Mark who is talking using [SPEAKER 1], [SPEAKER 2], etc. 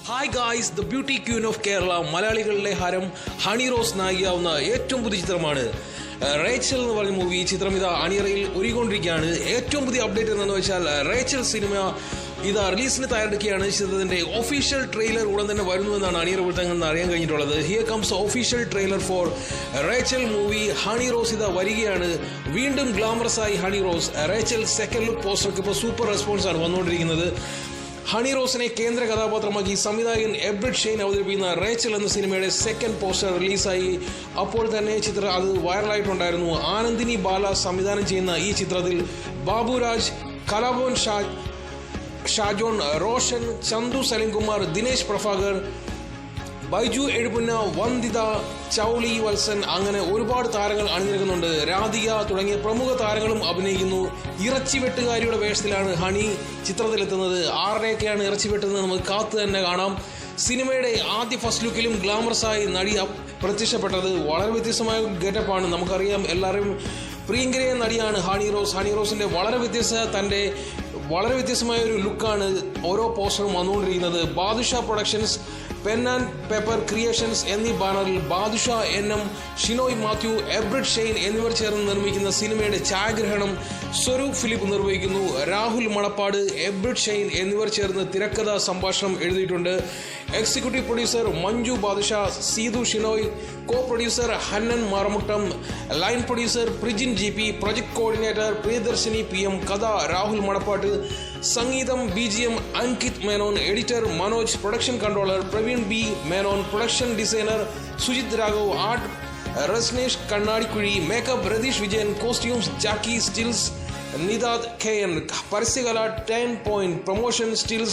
[SPEAKER 1] Hi guys, the beauty queen of Kerala മലയാളികളുടെ ഹരം ഹണി റോസ് നായികയാവുന്ന ഏറ്റവും പുതിയ ചിത്രമാണ് റേച്ചൽ എന്ന് പറഞ്ഞ മൂവി. ഈ ചിത്രം ഇതാ അണിയറയിൽ ഒരുങ്ങിക്കൊണ്ടിരിക്കുകയാണ്. ഏറ്റവും പുതിയ അപ്ഡേറ്റ് എന്താണെന്ന് വെച്ചാൽ റേച്ചൽ സിനിമ ഇതാ റിലീസിന് തയ്യാറെടുക്കുകയാണ്. ചിത്രത്തിന്റെ ഒഫീഷ്യൽ ട്രെയിലർ ഉടൻ തന്നെ വരുന്നുവെന്നാണ് അണിയറ വൃത്തങ്ങൾ അറിയാൻ കഴിഞ്ഞിട്ടുള്ളത്. Here comes official trailer for Rachel movie. Honey Rose ഇതാ വരികയാണ്. വീണ്ടും ഗ്ലാമറസ് ആയി ഹണി റോസ്. റേച്ചൽ സെക്കൻഡ് ലുക്ക് പോസ്റ്റർക്ക് ഇപ്പോൾ സൂപ്പർ റെസ്പോൺസ് ആണ് വന്നുകൊണ്ടിരിക്കുന്നത്. ഹണി റോസിനെ കേന്ദ്ര കഥാപാത്രമാക്കി സംവിധായകൻ എബ്രിഡ് ഷെയ്ൻ അവതരിപ്പിക്കുന്ന റേച്ചൽ എന്ന സിനിമയുടെ സെക്കൻഡ് പോസ്റ്റർ റിലീസായി. അപ്പോൾ തന്നെ ചിത്രം അത് വൈറലായിട്ടുണ്ടായിരുന്നു. ആനന്ദിനി ബാല സംവിധാനം ചെയ്യുന്ന ഈ ചിത്രത്തിൽ ബാബുരാജ്, കലാഭവൻ ഷാജോൺ, റോഷൻ, ചന്തു സലിംകുമാർ, ദിനേശ് പ്രഭാകർ, ബൈജു എഴുപുന്ന, വന്ദിത, ചൗളി വത്സൻ, അങ്ങനെ ഒരുപാട് താരങ്ങൾ അണിനിരക്കുന്നുണ്ട്. രാധിക തുടങ്ങിയ പ്രമുഖ താരങ്ങളും അഭിനയിക്കുന്നു. ഇറച്ചിവെട്ടുകാരിയുടെ വേഷത്തിലാണ് ഹണി ചിത്രത്തിലെത്തുന്നത്. ആരുടെയൊക്കെയാണ് ഇറച്ചിവെട്ടുന്നത് നമുക്ക് കാത്തു തന്നെ കാണാം. സിനിമയുടെ ആദ്യ ഫസ്റ്റ് ലുക്കിലും ഗ്ലാമറസായി നടി പ്രത്യക്ഷപ്പെട്ടത്. വളരെ വ്യത്യസ്തമായ ഗെറ്റപ്പാണ്. നമുക്കറിയാം, എല്ലാവരും പ്രിയങ്കരയ നടിയാണ് ഹണി റോസ്. ഹണി റോസിന്റെ വളരെ വ്യത്യസ്തമായ ഒരു ലുക്കാണ് ഓരോ പോസ്റ്ററും വന്നുകൊണ്ടിരിക്കുന്നത്. Badusha productions, pen and paper creations എന്നീ ബാനറിൽ ബാദുഷ എൻ.എം, ഷിനോയ് മാത്യു, എബ്രിഡ് ഷെയ്ൻ എന്നിവർ ചേർന്ന് നിർമ്മിക്കുന്ന സിനിമയുടെ ഛായാഗ്രഹണം സ്വരൂപ് ഫിലിപ്പ് നിർവഹിക്കുന്നു. രാഹുൽ മണപ്പാട്, എബ്രിഡ് ഷെയ്ൻ എന്നിവർ ചേർന്ന് തിരക്കഥ സംഭാഷണം എഴുതിയിട്ടുണ്ട്. Executive producer Manju Badusha, Sithu Shinoy, co producer Hannan Maramuttam, line producer Prijin GP, project coordinator Priyadarshini PM, കഥ രാഹുൽ മണപ്പാട്ട്, സംഗീതം BGM Ankit Menon, editor Manoj, production controller Praveen B Menon, production designer Sujith Raghav, art Rasnesh Kannadikuzhi, makeup Ratheesh Vijayan, costumes Jackie, stills Nidad KN, പരസ്യകല 10 പോയിന്റ്, പ്രൊമോഷൻ സ്റ്റിൽസ്